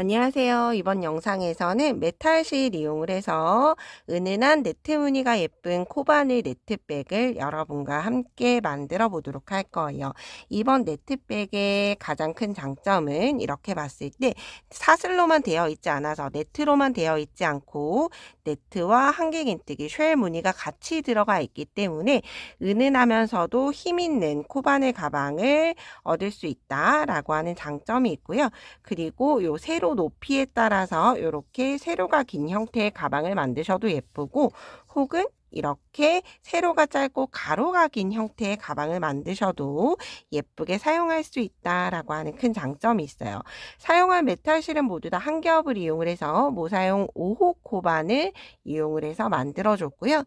안녕하세요. 이번 영상에서는 메탈실 이용을 해서 은은한 네트 무늬가 예쁜 코바늘 네트백을 여러분과 함께 만들어 보도록 할 거예요. 이번 네트백의 가장 큰 장점은 이렇게 봤을 때 사슬로만 되어 있지 않아서 네트로만 되어 있지 않고 네트와 한길긴뜨기 쉘 무늬가 같이 들어가 있기 때문에 은은하면서도 힘있는 코바늘 가방을 얻을 수 있다라고 하는 장점이 있고요. 그리고 요 세로 높이에 따라서 이렇게 세로가 긴 형태의 가방을 만드셔도 예쁘고, 혹은 이렇게 세로가 짧고 가로가 긴 형태의 가방을 만드셔도 예쁘게 사용할 수 있다라고 하는 큰 장점이 있어요. 사용할 메탈실은 모두 다 한 겹을 이용을 해서 모사용 5호 코반을 이용을 해서 만들어 줬고요.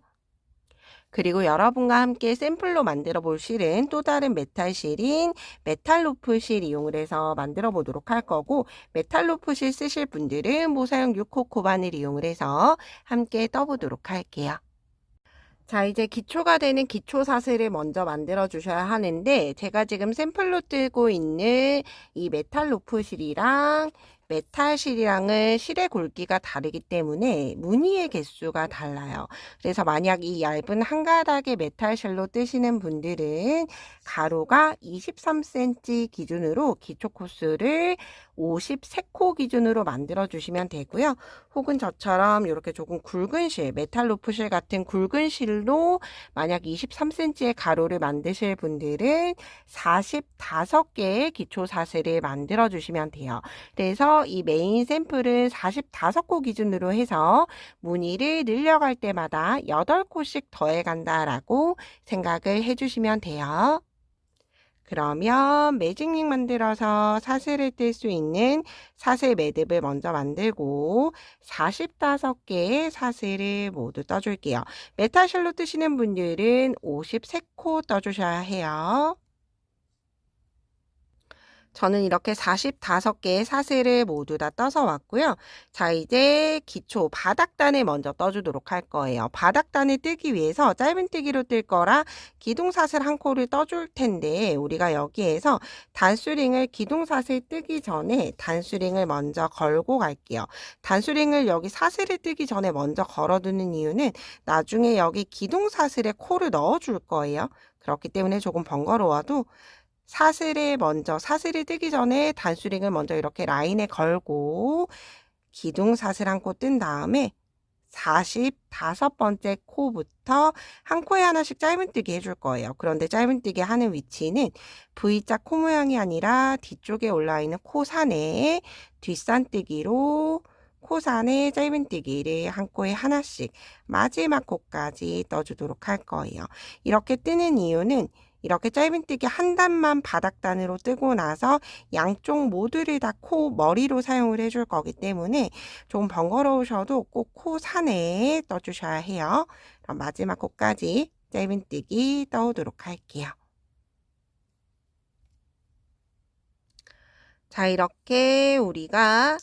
그리고 여러분과 함께 샘플로 만들어 볼 실은 또 다른 메탈 실인 메탈 로프 실 이용을 해서 만들어 보도록 할 거고, 메탈 로프 실 쓰실 분들은 모사용 6호 코반을 이용을 해서 함께 떠보도록 할게요. 자, 이제 기초가 되는 기초 사슬을 먼저 만들어 주셔야 하는데, 제가 지금 샘플로 뜨고 있는 이 메탈 로프 실이랑 메탈 실이랑은 실의 굵기가 다르기 때문에 무늬의 개수가 달라요. 그래서 만약 이 얇은 한 가닥의 메탈 실로 뜨시는 분들은 가로가 23cm 기준으로 기초 코스를 53코 기준으로 만들어 주시면 되고요. 혹은 저처럼 이렇게 조금 굵은 실, 메탈 로프 실 같은 굵은 실로 만약 23cm의 가로를 만드실 분들은 45개의 기초 사슬을 만들어 주시면 돼요. 그래서 이 메인 샘플은 45코 기준으로 해서 무늬를 늘려갈 때마다 8코씩 더해 간다라고 생각을 해 주시면 돼요. 그러면 매직링 만들어서 사슬을 뜰 수 있는 사슬 매듭을 먼저 만들고 45개의 사슬을 모두 떠줄게요. 메탈실로 뜨시는 분들은 53코 떠주셔야 해요. 저는 이렇게 45개의 사슬을 모두 다 떠서 왔고요. 자, 이제 기초 바닥단을 먼저 떠주도록 할 거예요. 바닥단을 뜨기 위해서 짧은뜨기로 뜰 거라 기둥사슬 한 코를 떠줄 텐데, 우리가 여기에서 단수링을 기둥사슬 뜨기 전에 단수링을 먼저 걸고 갈게요. 단수링을 여기 사슬을 뜨기 전에 먼저 걸어두는 이유는 나중에 여기 기둥사슬에 코를 넣어줄 거예요. 그렇기 때문에 조금 번거로워도 사슬을 뜨기 전에 단수링을 먼저 이렇게 라인에 걸고 기둥 사슬 한 코 뜬 다음에 45번째 코부터 한 코에 하나씩 짧은뜨기 해줄 거예요. 그런데 짧은뜨기 하는 위치는 V자 코 모양이 아니라 뒤쪽에 올라있는 코산에 뒷산뜨기로 코산에 짧은뜨기를 한 코에 하나씩 마지막 코까지 떠주도록 할 거예요. 이렇게 뜨는 이유는 이렇게 짧은뜨기 한 단만 바닥단으로 뜨고 나서 양쪽 모두를 다 코 머리로 사용을 해줄 거기 때문에 좀 번거로우셔도 꼭 코 산에 떠주셔야 해요. 그럼 마지막 코까지 짧은뜨기 떠오도록 할게요. 자, 이렇게 우리가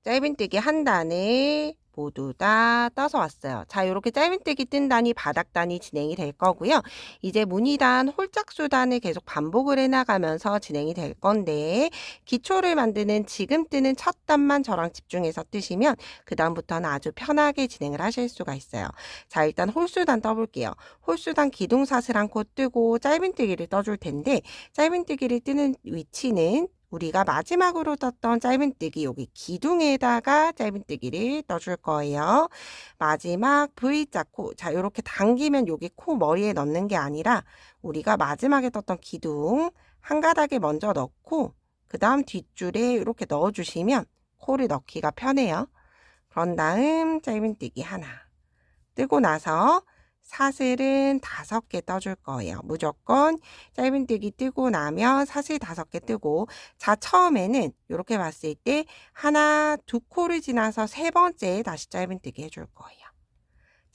짧은뜨기 한 단을 모두 다 떠서 왔어요. 자, 이렇게 짧은뜨기 뜬 단이 바닥단이 진행이 될 거고요. 이제 무늬단, 홀짝수단을 계속 반복을 해나가면서 진행이 될 건데, 기초를 만드는 지금 뜨는 첫 단만 저랑 집중해서 뜨시면 그 다음부터는 아주 편하게 진행을 하실 수가 있어요. 자, 일단 홀수단 떠볼게요. 홀수단 기둥사슬 한 코 뜨고 짧은뜨기를 떠줄 텐데, 짧은뜨기를 뜨는 위치는 우리가 마지막으로 떴던 짧은뜨기 여기 기둥에다가 짧은뜨기를 떠줄 거예요. 마지막 V자 코, 자 이렇게 당기면 여기 코 머리에 넣는 게 아니라 우리가 마지막에 떴던 기둥 한 가닥에 먼저 넣고 그 다음 뒷줄에 이렇게 넣어주시면 코를 넣기가 편해요. 그런 다음 짧은뜨기 하나 뜨고 나서 사슬은 5개 떠줄 거예요. 무조건 짧은뜨기 뜨고 나면 사슬 5개 뜨고, 자, 처음에는 이렇게 봤을 때 하나, 두 코를 지나서 세 번째에 다시 짧은뜨기 해줄 거예요.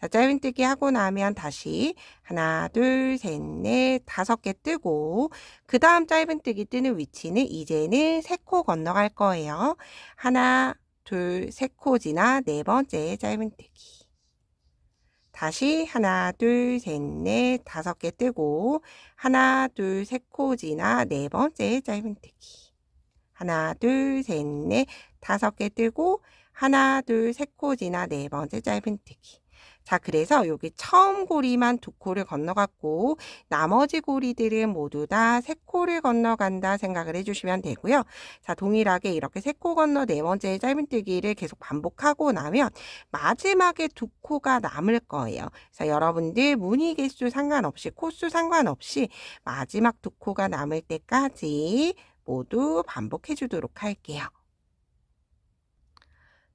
자, 짧은뜨기 하고 나면 다시 하나, 둘, 셋, 넷, 5개 뜨고, 그 다음 짧은뜨기 뜨는 위치는 이제는 3코 건너갈 거예요. 하나, 둘, 3코 지나 네 번째 짧은뜨기. 다시 하나, 둘, 셋, 넷, 5개 뜨고 하나, 둘, 셋 코 지나 네 번째 짧은뜨기. 하나, 둘, 셋, 넷, 5개 뜨고 하나, 둘, 세 코 지나 네 번째 짧은뜨기. 자, 그래서 여기 처음 고리만 2코를 건너갔고 나머지 고리들은 모두 다 3코를 건너간다 생각을 해주시면 되고요. 자, 동일하게 이렇게 3코 건너 네 번째 짧은뜨기를 계속 반복하고 나면 마지막에 2코가 남을 거예요. 그래서 여러분들 무늬 개수 상관없이 코수 상관없이 마지막 2코가 남을 때까지 모두 반복해 주도록 할게요.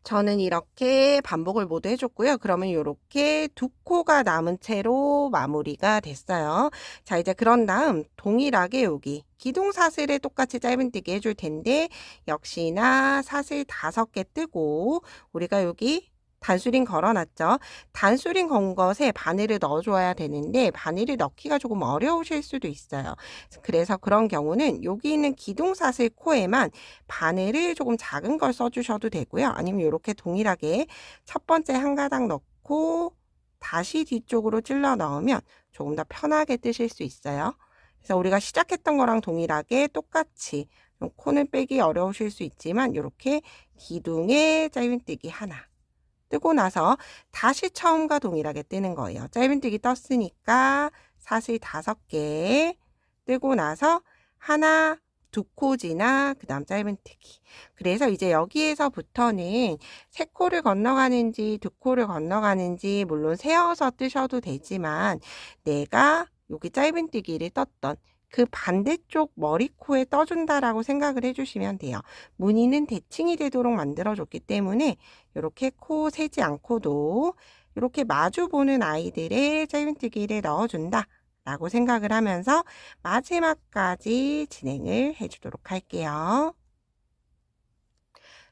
저는 이렇게 반복을 모두 해줬고요. 그러면 이렇게 2코가 남은 채로 마무리가 됐어요. 자, 이제 그런 다음 동일하게 여기 기둥사슬에 똑같이 짧은뜨기 해줄 텐데 역시나 사슬 5개 뜨고 우리가 여기 단수링 걸어놨죠. 단수링 건 것에 바늘을 넣어줘야 되는데 바늘을 넣기가 조금 어려우실 수도 있어요. 그래서 그런 경우는 여기 있는 기둥사슬 코에만 바늘을 조금 작은 걸 써주셔도 되고요. 아니면 이렇게 동일하게 첫 번째 한 가닥 넣고 다시 뒤쪽으로 찔러 넣으면 조금 더 편하게 뜨실 수 있어요. 그래서 우리가 시작했던 거랑 동일하게 똑같이 코는 빼기 어려우실 수 있지만 이렇게 기둥에 짧은뜨기 하나 뜨고 나서 다시 처음과 동일하게 뜨는 거예요. 짧은뜨기 떴으니까 사슬 5개 뜨고 나서 하나, 2코 지나 그 다음 짧은뜨기. 그래서 이제 여기에서부터는 3코를 건너가는지 2코를 건너가는지 물론 세어서 뜨셔도 되지만 내가 여기 짧은뜨기를 떴던 그 반대쪽 머리코에 떠준다라고 생각을 해주시면 돼요. 무늬는 대칭이 되도록 만들어줬기 때문에 이렇게 코 세지 않고도 이렇게 마주 보는 아이들의 짧은뜨기를 넣어준다 라고 생각을 하면서 마지막까지 진행을 해주도록 할게요.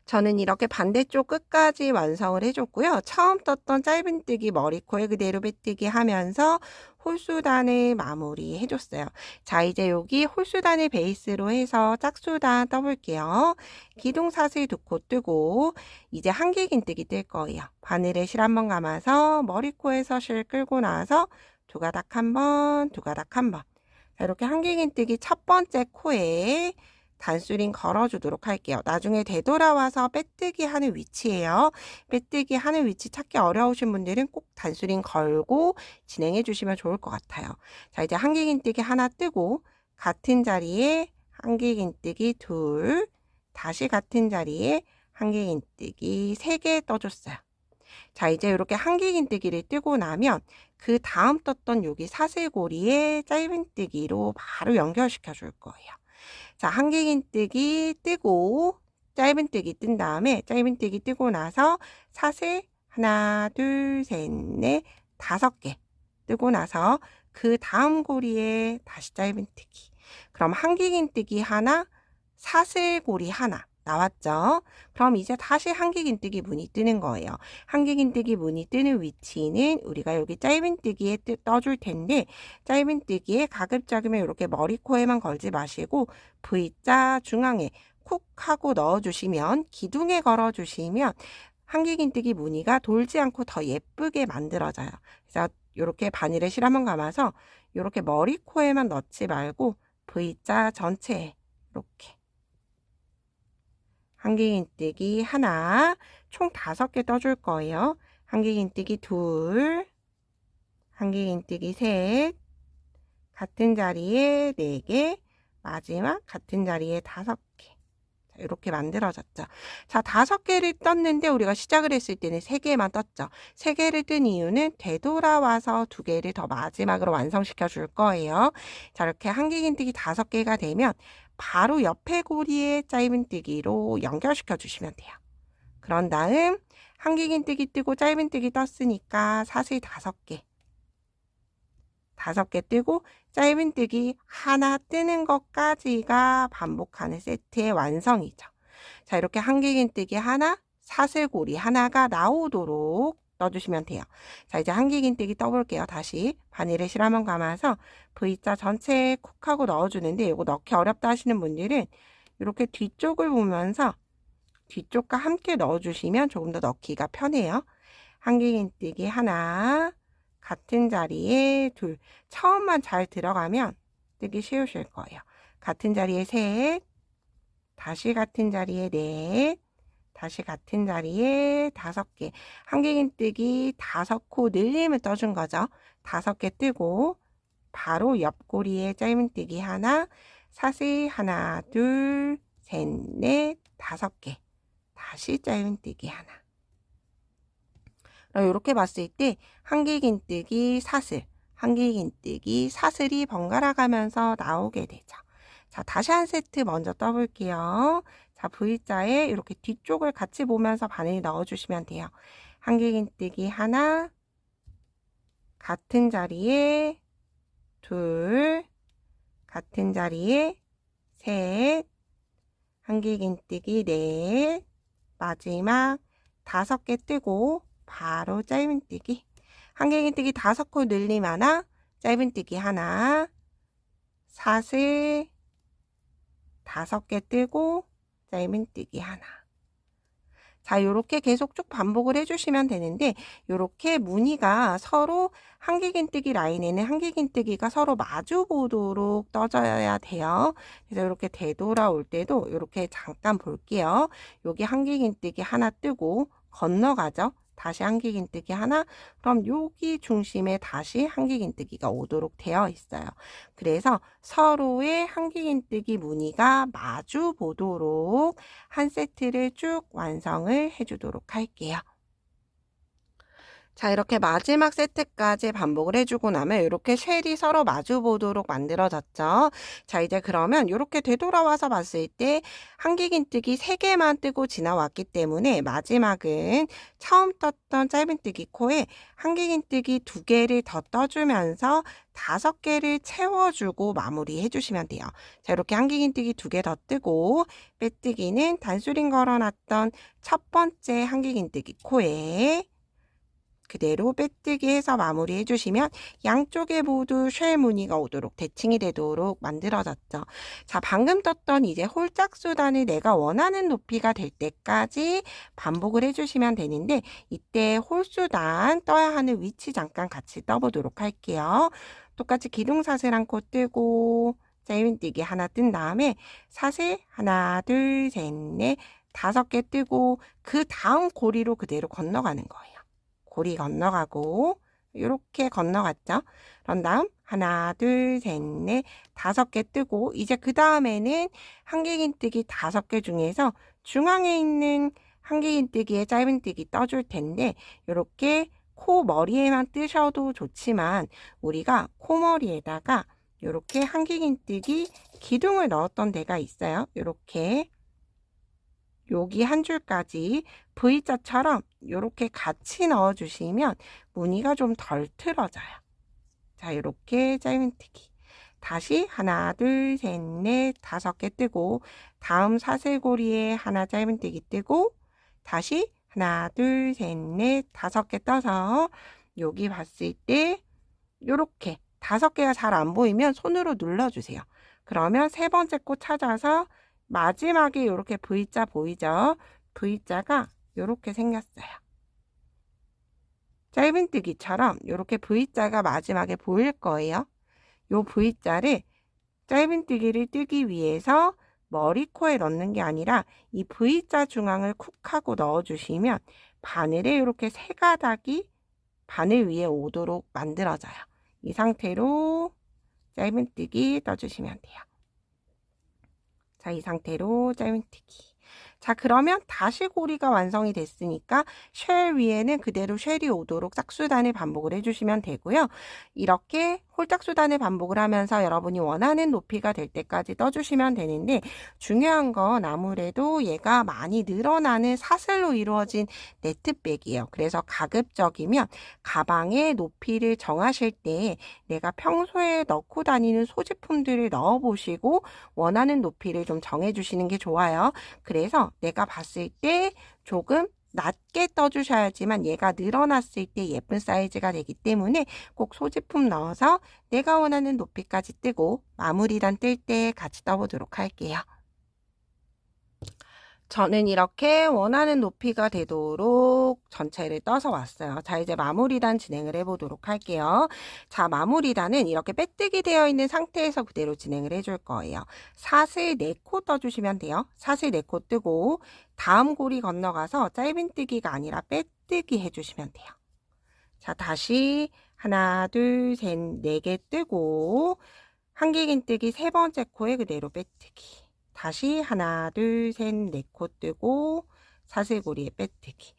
저는 이렇게 반대쪽 끝까지 완성을 해줬고요. 처음 떴던 짧은뜨기 머리코에 그대로 빼뜨기 하면서 홀수단을 마무리 해줬어요. 자, 이제 여기 홀수단을 베이스로 해서 짝수단 떠볼게요. 기둥사슬 2코 뜨고 이제 한길긴뜨기 뜰 거예요. 바늘에 실 한번 감아서 머리코에서 실 끌고 나서 2가닥 한번, 2가닥 한번. 자, 이렇게 한길긴뜨기 첫 번째 코에 단수링 걸어주도록 할게요. 나중에 되돌아와서 빼뜨기 하는 위치예요. 빼뜨기 하는 위치 찾기 어려우신 분들은 꼭 단수링 걸고 진행해 주시면 좋을 것 같아요. 자, 이제 한길긴뜨기 하나 뜨고 같은 자리에 한길긴뜨기 2, 다시 같은 자리에 한길긴뜨기 3개 떠줬어요. 자, 이제 이렇게 한길긴뜨기를 뜨고 나면 그 다음 떴던 여기 사슬고리에 짧은뜨기로 바로 연결시켜 줄 거예요. 자, 한길긴뜨기 뜨고 짧은뜨기 뜬 다음에 짧은뜨기 뜨고 나서 사슬 하나, 둘, 셋, 넷, 5개 뜨고 나서 그 다음 고리에 다시 짧은뜨기. 그럼 한길긴뜨기 하나, 사슬고리 하나 나왔죠? 그럼 이제 다시 한길긴뜨기 무늬 뜨는 거예요. 한길긴뜨기 무늬 뜨는 위치는 우리가 여기 짧은뜨기에 떠줄 텐데 짧은뜨기에 가급적이면 이렇게 머리코에만 걸지 마시고 V자 중앙에 콕 하고 넣어주시면 기둥에 걸어주시면 한길긴뜨기 무늬가 돌지 않고 더 예쁘게 만들어져요. 그래서 이렇게 바늘에 실 한번 감아서 이렇게 머리코에만 넣지 말고 V자 전체에 이렇게 한길긴뜨기 하나, 총 5개 떠줄 거예요. 한길긴뜨기 2, 한길긴뜨기 3, 같은 자리에 4개, 마지막 같은 자리에 5개. 이렇게 만들어졌죠. 자, 5개를 떴는데 우리가 시작을 했을 때는 3개만 떴죠. 3개를 뜬 이유는 되돌아와서 2개를 더 마지막으로 완성시켜 줄 거예요. 자, 이렇게 한길긴뜨기 5개가 되면 바로 옆에 고리에 짧은뜨기로 연결시켜 주시면 돼요. 그런 다음 한길긴뜨기 뜨고 짧은뜨기 떴으니까 사슬 5개. 5개 뜨고 짧은뜨기 하나 뜨는 것까지가 반복하는 세트의 완성이죠. 자, 이렇게 한길긴뜨기 하나, 사슬고리 하나가 나오도록 넣어주시면 돼요. 자, 이제 한길긴뜨기 떠볼게요. 다시 바늘에 실 한번 감아서 V자 전체에 쿡 하고 넣어주는데 이거 넣기 어렵다 하시는 분들은 이렇게 뒤쪽을 보면서 뒤쪽과 함께 넣어주시면 조금 더 넣기가 편해요. 한길긴뜨기 하나, 같은 자리에 2, 처음만 잘 들어가면 뜨기 쉬우실 거예요. 같은 자리에 3, 다시 같은 자리에 4, 다시 같은 자리에 5개. 한길긴뜨기 5코 늘림을 떠준 거죠. 5개 뜨고 바로 옆구리에 짧은뜨기 하나, 사슬 하나, 둘, 셋, 넷, 5개. 다시 짧은뜨기 하나. 이렇게 봤을 때 한길긴뜨기 사슬, 한길긴뜨기 사슬이 번갈아 가면서 나오게 되죠. 자, 다시 한 세트 먼저 떠볼게요. 자, V자에 이렇게 뒤쪽을 같이 보면서 바늘 넣어주시면 돼요. 한길긴뜨기 하나, 같은 자리에 둘, 같은 자리에 셋, 한길긴뜨기 넷, 마지막 5개 뜨고 바로 짧은뜨기. 한길긴뜨기 5코 늘림 하나, 짧은뜨기 하나, 사슬 5개 뜨고 짧은뜨기 하나. 자, 이렇게 계속 쭉 반복을 해주시면 되는데, 이렇게 무늬가 서로 한길긴뜨기 라인에는 한길긴뜨기가 서로 마주 보도록 떠져야 돼요. 그래서 이렇게 되돌아올 때도 이렇게 잠깐 볼게요. 여기 한길긴뜨기 하나 뜨고 건너가죠. 다시 한길긴뜨기 하나, 그럼 여기 중심에 다시 한길긴뜨기가 오도록 되어 있어요. 그래서 서로의 한길긴뜨기 무늬가 마주 보도록 한 세트를 쭉 완성을 해주도록 할게요. 자, 이렇게 마지막 세트까지 반복을 해주고 나면 이렇게 쉘이 서로 마주 보도록 만들어졌죠. 자, 이제 그러면 이렇게 되돌아와서 봤을 때 한길긴뜨기 3개만 뜨고 지나왔기 때문에 마지막은 처음 떴던 짧은뜨기 코에 한길긴뜨기 2개를 더 떠주면서 5개를 채워주고 마무리 해주시면 돼요. 자, 이렇게 한길긴뜨기 2개 더 뜨고 빼뜨기는 단수링 걸어놨던 첫 번째 한길긴뜨기 코에 그대로 빼뜨기 해서 마무리 해주시면 양쪽에 모두 쉘 무늬가 오도록 대칭이 되도록 만들어졌죠. 자, 방금 떴던 이제 홀짝수단을 내가 원하는 높이가 될 때까지 반복을 해주시면 되는데, 이때 홀수단 떠야 하는 위치 잠깐 같이 떠보도록 할게요. 똑같이 기둥사슬 한 코 뜨고 짧은뜨기 하나 뜬 다음에 사슬 하나, 둘, 셋, 넷, 5개 뜨고 그 다음 고리로 그대로 건너가는 거예요. 고리 건너가고 이렇게 건너갔죠. 그런 다음 하나, 둘, 셋, 넷, 5개 뜨고 이제 그 다음에는 한길긴뜨기 5개 중에서 중앙에 있는 한길긴뜨기에 짧은뜨기 떠줄 텐데 이렇게 코 머리에만 뜨셔도 좋지만 우리가 코머리에다가 이렇게 한길긴뜨기 기둥을 넣었던 데가 있어요. 이렇게 여기 한 줄까지 V자처럼 이렇게 같이 넣어주시면 무늬가 좀 덜 틀어져요. 자, 이렇게 짧은뜨기. 다시 하나, 둘, 셋, 넷, 5개 뜨고 다음 사슬고리에 하나 짧은뜨기 뜨고 다시 하나, 둘, 셋, 넷, 5개 떠서 여기 봤을 때 이렇게 5개가 잘 안 보이면 손으로 눌러주세요. 그러면 세 번째 코 찾아서 마지막에 이렇게 V자 보이죠? V자가 이렇게 생겼어요. 짧은뜨기처럼 이렇게 V자가 마지막에 보일 거예요. 이 V자를 짧은뜨기를 뜨기 위해서 머리코에 넣는 게 아니라 이 V자 중앙을 쿡 하고 넣어주시면 바늘에 이렇게 3가닥이 바늘 위에 오도록 만들어져요. 이 상태로 짧은뜨기 떠주시면 돼요. 자, 이 상태로 짧은뜨기. 자, 그러면 다시 고리가 완성이 됐으니까 쉘 위에는 그대로 쉘이 오도록 짝수단을 반복을 해주시면 되고요. 이렇게 홀짝수단을 반복을 하면서 여러분이 원하는 높이가 될 때까지 떠주시면 되는데, 중요한 건 아무래도 얘가 많이 늘어나는 사슬로 이루어진 네트백이에요. 그래서 가급적이면 가방의 높이를 정하실 때 내가 평소에 넣고 다니는 소지품들을 넣어보시고 원하는 높이를 좀 정해주시는 게 좋아요. 그래서 내가 봤을 때 조금 낮게 떠주셔야지만 얘가 늘어났을 때 예쁜 사이즈가 되기 때문에 꼭 소지품 넣어서 내가 원하는 높이까지 뜨고 마무리단 뜰 때 같이 떠보도록 할게요. 저는 이렇게 원하는 높이가 되도록 전체를 떠서 왔어요. 자, 이제 마무리단 진행을 해보도록 할게요. 자, 마무리단은 이렇게 빼뜨기 되어 있는 상태에서 그대로 진행을 해줄 거예요. 사슬 4코 떠주시면 돼요. 사슬 4코 뜨고 다음 고리 건너가서 짧은뜨기가 아니라 빼뜨기 해주시면 돼요. 자, 다시 하나, 둘, 셋, 4개 뜨고 한길긴뜨기 3번째 코에 그대로 빼뜨기. 다시 하나, 둘, 셋, 4코 뜨고 사슬고리에 빼뜨기.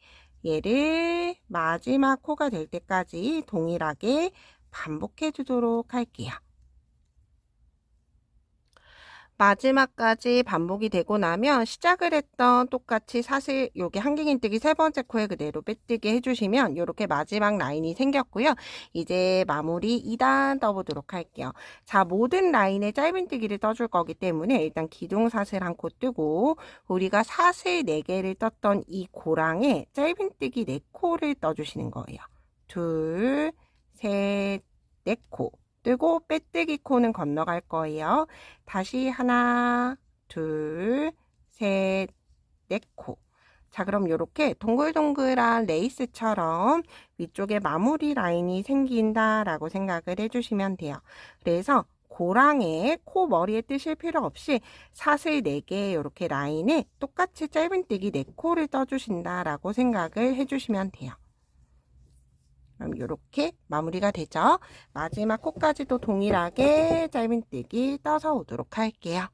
얘를 마지막 코가 될 때까지 동일하게 반복해 주도록 할게요. 마지막까지 반복이 되고 나면 시작을 했던 똑같이 사슬 여기 한길긴뜨기 3번째 코에 그대로 빼뜨기 해주시면 이렇게 마지막 라인이 생겼고요. 이제 마무리 2단 떠보도록 할게요. 자, 모든 라인에 짧은뜨기를 떠줄 거기 때문에 일단 기둥사슬 한 코 뜨고 우리가 사슬 4개를 떴던 이 고랑에 짧은뜨기 4코를 떠주시는 거예요. 둘, 셋, 4코. 뜨고 빼뜨기 코는 건너갈 거예요. 다시 하나, 둘, 셋, 4코. 자, 그럼 이렇게 동글동글한 레이스처럼 위쪽에 마무리 라인이 생긴다라고 생각을 해주시면 돼요. 그래서 고랑에 코 머리에 뜨실 필요 없이 사슬 4개 이렇게 라인에 똑같이 짧은뜨기 4코를 떠주신다라고 생각을 해주시면 돼요. 그럼 이렇게 마무리가 되죠. 마지막 코까지도 동일하게 짧은뜨기 떠서 오도록 할게요.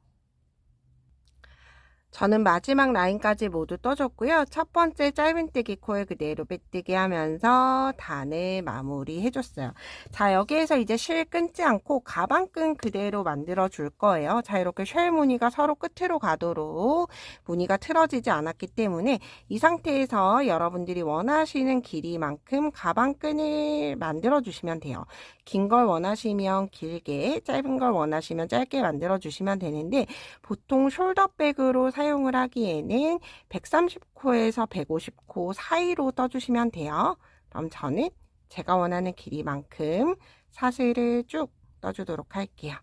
저는 마지막 라인까지 모두 떠줬고요. 첫 번째 짧은뜨기 코에 그대로 빼뜨기 하면서 단을 마무리 해줬어요. 자, 여기에서 이제 실 끊지 않고 가방끈 그대로 만들어 줄 거예요. 자, 이렇게 쉘 무늬가 서로 끝으로 가도록 무늬가 틀어지지 않았기 때문에 이 상태에서 여러분들이 원하시는 길이만큼 가방끈을 만들어 주시면 돼요. 긴 걸 원하시면 길게, 짧은 걸 원하시면 짧게 만들어 주시면 되는데 보통 숄더백으로 사용을 하기에는 130코에서 150코 사이로 떠주시면 돼요. 그럼 저는 제가 원하는 길이만큼 사슬을 쭉 떠주도록 할게요.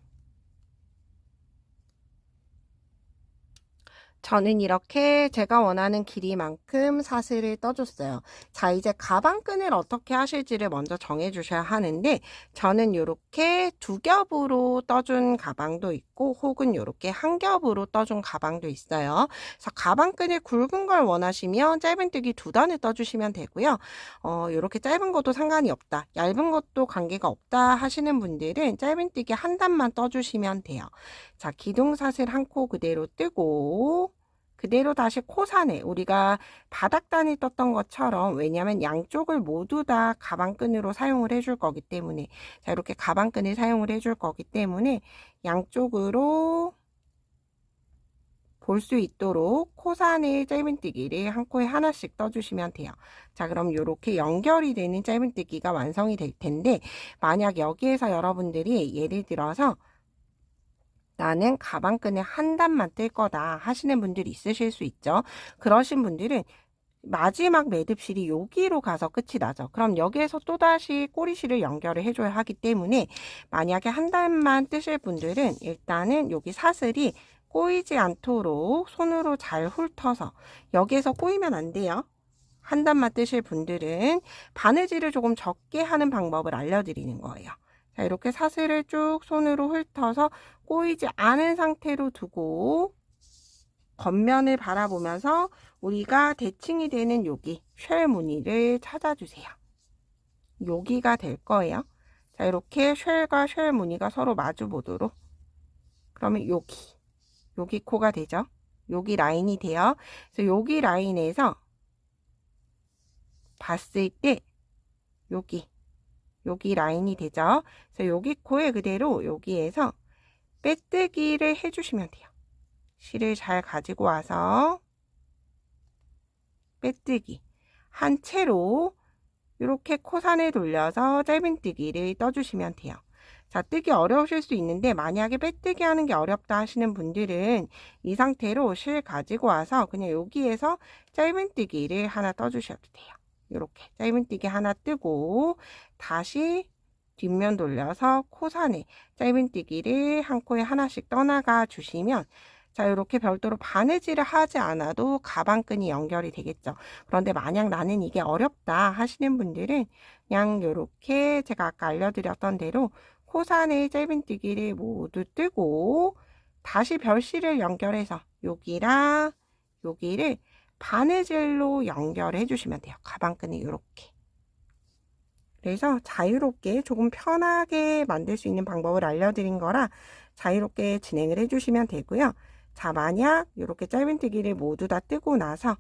저는 이렇게 제가 원하는 길이만큼 사슬을 떠줬어요. 자, 이제 가방끈을 어떻게 하실지를 먼저 정해 주셔야 하는데 저는 이렇게 2겹으로 떠준 가방도 있고 혹은 이렇게 1겹으로 떠준 가방도 있어요. 그래서 가방끈을 굵은 걸 원하시면 짧은뜨기 2단을 떠주시면 되고요. 이렇게 짧은 것도 상관이 없다, 얇은 것도 관계가 없다 하시는 분들은 짧은뜨기 1단만 떠주시면 돼요. 자, 기둥사슬 1코 그대로 뜨고 그대로 다시 코산에 우리가 바닥단이 떴던 것처럼, 왜냐하면 양쪽을 모두 다 가방끈으로 사용을 해줄 거기 때문에, 자, 이렇게 가방끈을 사용을 해줄 거기 때문에 양쪽으로 볼 수 있도록 코산에 짧은뜨기를 한 코에 하나씩 떠주시면 돼요. 자, 그럼 이렇게 연결이 되는 짧은뜨기가 완성이 될 텐데 만약 여기에서 여러분들이 예를 들어서 나는 가방끈에 1단만 뜰 거다 하시는 분들이 있으실 수 있죠. 그러신 분들은 마지막 매듭실이 여기로 가서 끝이 나죠. 그럼 여기에서 또다시 꼬리실을 연결을 해줘야 하기 때문에 만약에 1단만 뜨실 분들은 일단은 여기 사슬이 꼬이지 않도록 손으로 잘 훑어서, 여기에서 꼬이면 안 돼요. 1단만 뜨실 분들은 바느질을 조금 적게 하는 방법을 알려드리는 거예요. 자, 이렇게 사슬을 쭉 손으로 훑어서 꼬이지 않은 상태로 두고 겉면을 바라보면서 우리가 대칭이 되는 여기 쉘 무늬를 찾아주세요. 여기가 될 거예요. 자, 이렇게 쉘과 쉘 무늬가 서로 마주 보도록. 그러면 여기 코가 되죠. 여기 라인이 돼요. 그래서 여기 라인에서 봤을 때 여기 라인이 되죠. 그래서 여기 코에 그대로 여기에서 빼뜨기를 해주시면 돼요. 실을 잘 가지고 와서 빼뜨기 한 채로 이렇게 코산을 돌려서 짧은뜨기를 떠주시면 돼요. 자, 뜨기 어려우실 수 있는데 만약에 빼뜨기 하는 게 어렵다 하시는 분들은 이 상태로 실 가지고 와서 그냥 여기에서 짧은뜨기를 하나 떠주셔도 돼요. 이렇게 짧은뜨기 하나 뜨고 다시 뒷면 돌려서 코산에 짧은뜨기를 한 코에 하나씩 떠나가 주시면 자, 이렇게 별도로 바느질을 하지 않아도 가방끈이 연결이 되겠죠. 그런데 만약 나는 이게 어렵다 하시는 분들은 그냥 이렇게 제가 아까 알려드렸던 대로 코산의 짧은뜨기를 모두 뜨고 다시 별실을 연결해서 여기랑 여기를 바느질로 연결해 주시면 돼요. 가방끈을 이렇게. 그래서 자유롭게 조금 편하게 만들 수 있는 방법을 알려드린 거라 자유롭게 진행을 해주시면 되고요. 자, 만약 이렇게 짧은뜨기를 모두 다 뜨고 나서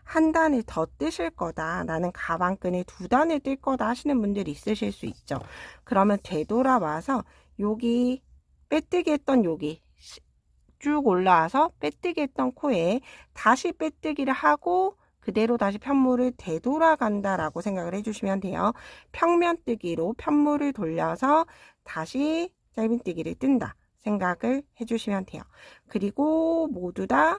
한 단을 더 뜨실 거다, 나는 가방끈에 두 단을 뜰 거다 하시는 분들이 있으실 수 있죠. 그러면 되돌아와서 여기 빼뜨기 했던 여기 쭉 올라와서 빼뜨기 했던 코에 다시 빼뜨기를 하고 그대로 다시 편물을 되돌아간다 라고 생각을 해주시면 돼요. 평면뜨기로 편물을 돌려서 다시 짧은뜨기를 뜬다 생각을 해주시면 돼요. 그리고 모두 다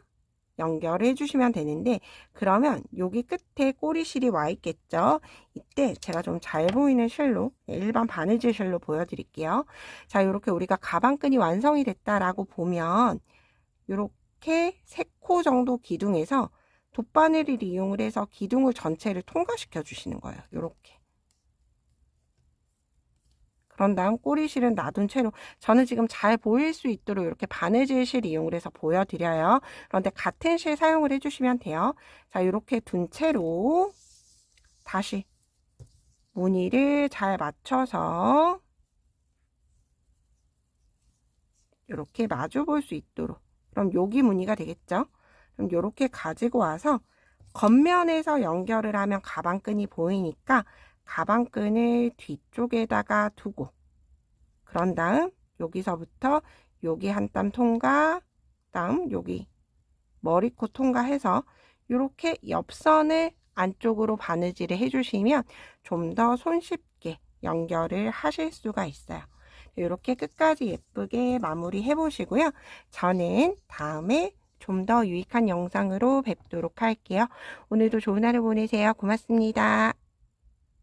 연결해 주시면 되는데, 그러면 여기 끝에 꼬리실이 와 있겠죠. 이때 제가 좀 잘 보이는 실로, 일반 바느질 실로 보여드릴게요. 자, 이렇게 우리가 가방끈이 완성이 됐다라고 보면 이렇게 3코 정도 기둥에서 돗바늘을 이용을 해서 기둥을 전체를 통과시켜 주시는 거예요. 이렇게. 그런 다음 꼬리실은 놔둔 채로, 저는 지금 잘 보일 수 있도록 이렇게 바느질 실 이용을 해서 보여드려요. 그런데 같은 실 사용을 해주시면 돼요. 자, 이렇게 둔 채로 다시 무늬를 잘 맞춰서 이렇게 마주 볼 수 있도록, 그럼 여기 무늬가 되겠죠. 그럼 이렇게 가지고 와서 겉면에서 연결을 하면 가방끈이 보이니까 가방끈을 뒤쪽에다가 두고, 그런 다음 여기서부터 여기 한 땀 통과, 다음 여기 머리코 통과해서 이렇게 옆선을 안쪽으로 바느질을 해주시면 좀 더 손쉽게 연결을 하실 수가 있어요. 이렇게 끝까지 예쁘게 마무리 해보시고요. 저는 다음에 좀 더 유익한 영상으로 뵙도록 할게요. 오늘도 좋은 하루 보내세요. 고맙습니다.